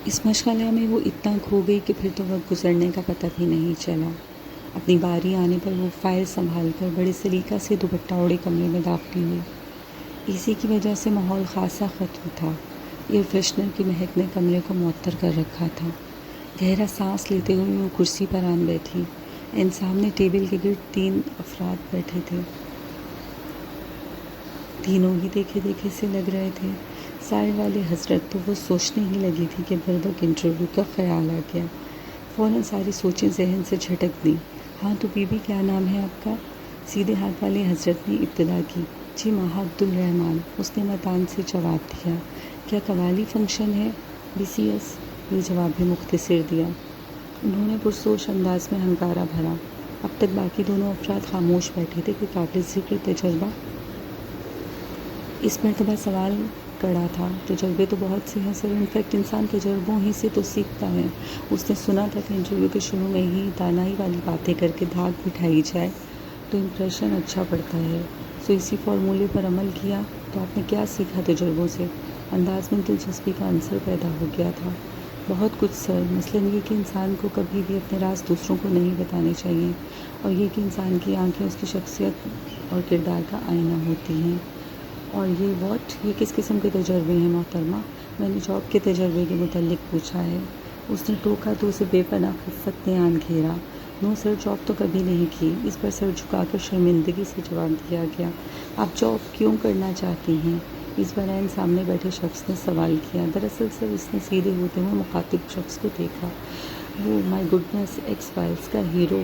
اس مشغلہ میں وہ اتنا کھو گئی کہ پھر تو وقت گزرنے کا پتہ بھی نہیں چلا۔ اپنی باری آنے پر وہ فائل سنبھال کر بڑے سلیقہ سے دوپٹہ اوڑھے کمرے میں داخل ہوئی۔ اسی کی وجہ سے ماحول خاصا ختم تھا۔ ایئر فریشنر کی مہک نے کمرے کو معطر کر رکھا تھا۔ گہرا سانس لیتے ہوئے وہ کرسی پر آن بیٹھی۔ سامنے ٹیبل کے گرد 3 افراد بیٹھے تھے۔ تینوں ہی دیکھے دیکھے سے لگ رہے تھے۔ سائے والے حضرت تو وہ سوچنے ہی لگی تھی کہ بروقت انٹرویو کا خیال آ گیا۔ فوراً ساری سوچیں ذہن سے جھٹک دیں۔ ہاں تو بی بی کیا نام ہے آپ کا؟ سیدھے ہاتھ والے حضرت نے ابتدا کی۔ جی ماہا عبدالرحمن، اس نے متان سے جواب دیا۔ کیا قوالی فنکشن ہے؟ بی سی ایس، یہ جواب بھی مختصر دیا۔ انہوں نے پرسوش انداز میں ہنکارا بھرا۔ اب تک باقی دونوں افراد خاموش بیٹھے تھے کہ قابل ذکر تجربہ اس مرتبہ سوال کڑا تھا۔ تجربے تو بہت سے ہیں سر، انفیکٹ انسان تجربوں ہی سے تو سیکھتا ہے۔ اس نے سنا تھا کہ انٹرویو کے شروع میں ہی دانائی والی باتیں کر کے دھاک بٹھائی جائے تو امپریشن اچھا پڑتا ہے۔ سو اسی فارمولے پر عمل کیا۔ تو آپ نے کیا سیکھا تجربوں سے؟ انداز میں دلچسپی کا عنصر پیدا ہو گیا تھا۔ بہت کچھ سر، مثلاً یہ کہ انسان کو کبھی بھی اپنے راز دوسروں کو نہیں بتانے چاہیے، اور یہ کہ انسان کی آنکھیں اس کی شخصیت اور کردار کا آئینہ ہوتی ہیں۔ اور یہ کس قسم کے تجربے ہیں محترمہ؟ میں نے جاب کے تجربے کے متعلق پوچھا ہے۔ اس نے ٹوکا تو اسے بے پناہ خفت نے آن گھیرا۔ نو سر، جاب تو کبھی نہیں کی۔ اس پر سر جھکا کر شرمندگی سے جواب دیا گیا۔ آپ جاب کیوں کرنا چاہتی ہیں؟ اس بار سامنے بیٹھے شخص نے سوال کیا۔ دراصل سر، اس نے سیدھے ہوتے ہوئے مخاطب شخص کو دیکھا۔ وہ مائی گڈنس، ایکس فائلز کا ہیرو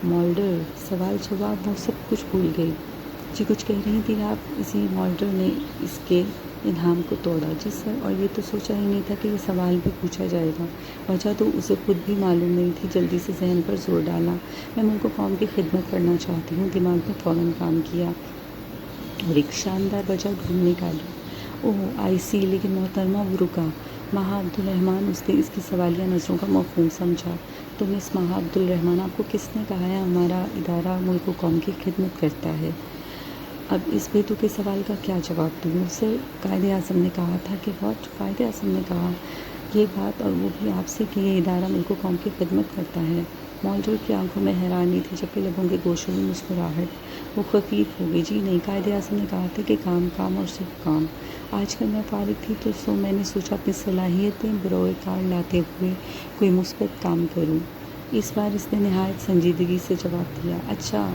مولڈر، سوال جواب وہ سب کچھ بھول گئی۔ جی کچھ کہہ رہی تھی آپ؟ اسی مولڈر نے اس کے انہام کو توڑا۔ جی سر، اور یہ تو سوچا ہی نہیں تھا کہ یہ سوال بھی پوچھا جائے گا۔ وجہ تو اسے خود بھی معلوم نہیں تھی۔ جلدی سے ذہن پر زور ڈالا۔ میں ملک و قوم کی خدمت کرنا چاہتی ہوں۔ دماغ میں فوراً کام کیا اور ایک شاندار وجہ ڈھونڈ نکالی۔ اوہ آئی سی، لیکن محترمہ وہ رکا۔ ماہا عبدالرحمن، اس نے اس کی سوالیہ نظروں کا مفہوم سمجھا۔ تو مس ماہا عبدالرحمن، آپ کو کس نے کہا ہے ہمارا ادارہ ملک و قوم کی خدمت کرتا ہے؟ اب اس بے تکے سوال کا کیا جواب دوں؟ سر، قائد اعظم نے کہا تھا کہ واٹ؟ قائد اعظم نے کہا یہ بات، اور وہ بھی آپ سے، کہ یہ ادارہ ملک و قوم کی خدمت کرتا ہے؟ مولڈر کی آنکھوں میں حیرانی تھی جبکہ لبوں کے گوشوں میں مسکراہٹ۔ وہ خفیف ہو گئی۔ جی نہیں، قائد اعظم نے کہا تھا کہ کام کام اور صرف کام۔ آج کل میں فارغ تھی تو میں نے سوچا اپنی صلاحیتیں بروئے کار لاتے ہوئے کوئی مثبت کام کروں۔ اس بار اس نے نہایت سنجیدگی سے جواب دیا۔ اچھا،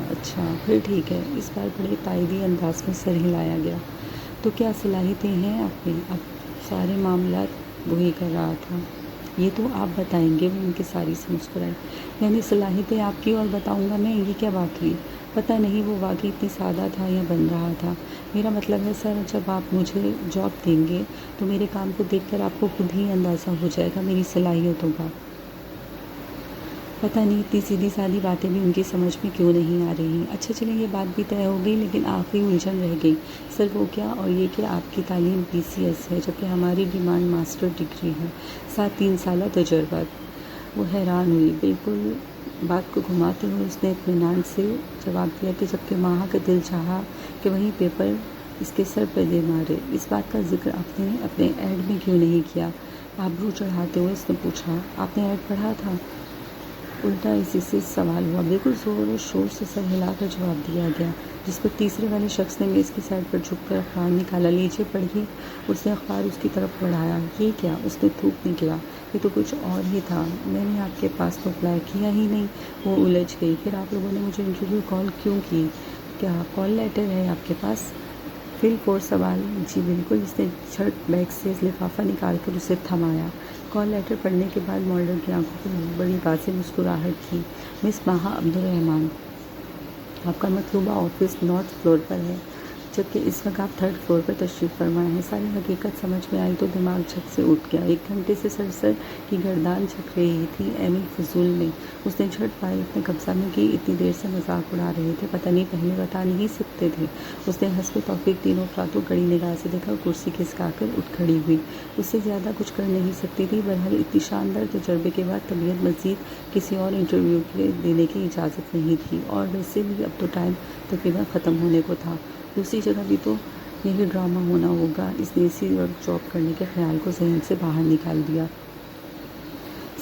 پھر ٹھیک ہے۔ اس بار بڑے تائیدی انداز میں سر ہلایا گیا۔ تو کیا صلاحیتیں ہیں آپ میں؟ اب سارے معاملات وہی کر رہا تھا۔ یہ تو آپ بتائیں گے، وہ ان کے ساری سے مسکرائی۔ یعنی صلاحیتیں آپ کی اور بتاؤں گا میں، یہ کیا بات ہوئی؟ پتہ نہیں وہ واقعی اتنی سادہ تھا یا بن رہا تھا۔ میرا مطلب ہے سر، جب آپ مجھے جاب دیں گے تو میرے کام کو دیکھ کر آپ کو خود ہی اندازہ ہو جائے گا میری صلاحیتوں کا۔ پتہ نہیں اتنی سیدھی سادی باتیں بھی ان کی سمجھ میں کیوں نہیں آ رہی۔ اچھا چلیں، یہ بات بھی طے ہو گئی، لیکن آخری الجھن رہ گئی۔ سر وہ کیا؟ اور یہ کہ آپ کی تعلیم بی سی ایس ہے جبکہ ہماری ڈیمانڈ ماسٹر ڈگری ہے، ساتھ 3 سالہ تجربہ۔ وہ حیران ہوئی۔ بالکل بات کو گھماتے ہوئے اس نے اطمینان سے جواب دیا کہ جبکہ ماہا کا دل چاہا کہ وہی پیپر اس کے سر پہ دے مارے۔ اس بات کا ذکر آپ نے اپنے ایڈ میں کیوں نہیں کیا؟ آبرو چڑھاتے ہوئے اس نے پوچھا۔ آپ نے ایڈ پڑھا تھا؟ الٹا اسی سے سوال ہوا۔ بالکل زور و شور سے سر ہلا کر جواب دیا گیا، جس پر تیسرے والے شخص نے میز کی سائڈ پر جھک کر اخبار نکالا۔ لیجیے پڑھیے۔ اس نے اخبار اس کی طرف بڑھایا۔ یہ کیا؟ اس نے تھوک نکلا۔ یہ تو کچھ اور ہی تھا، میں نے آپ کے پاس تو اپلائی کیا ہی نہیں۔ وہ الجھ گئی۔ پھر آپ لوگوں نے مجھے انٹرویو کال کیوں کی؟ کیا کال لیٹر ہے آپ کے پاس؟ فل فور سوال۔ جی بالکل۔ اس نے جھٹ بیگ سے لفافہ نکال کر اسے تھمایا۔ کال لیٹر پڑھنے کے بعد مولڈر کی آنکھوں پر بڑی واضح مسکراہٹ تھی۔ مس ماہا عبدالرحمن، آپ کا مطلوبہ آفس نارتھ فلور پر ہے، جبکہ اس وقت آپ 3rd فلور پر تشریف فرما ہیں۔ ساری حقیقت سمجھ میں آئی تو دماغ جھٹ سے اٹھ گیا۔ 1 گھنٹے سے سر کی گردان جھک رہی تھی ایمی فضول نے۔ اس نے جھٹ فائل اپنے قبضہ میں کی۔ اتنی دیر سے مذاق اڑا رہے تھے، پتہ نہیں پہلے بتا نہیں سکتے تھے۔ اس نے حسب توفیق تینوں افراد کو کڑی نگاہ سے دیکھا اور کرسی کھسکا کر اٹھ کھڑی ہوئی۔ اس سے زیادہ کچھ کر نہیں سکتی تھی۔ بہرحال اتنی شاندار تجربے کے بعد طبیعت مزید کسی اور انٹرویو دینے کی اجازت نہیں تھی، اور ویسے بھی اب تو ٹائم تقریباً ختم ہونے کو تھا۔ دوسری جگہ بھی تو یہی ڈرامہ ہونا ہوگا۔ اس نے اسی وقت جاب کرنے کے خیال کو ذہن سے باہر نکال دیا۔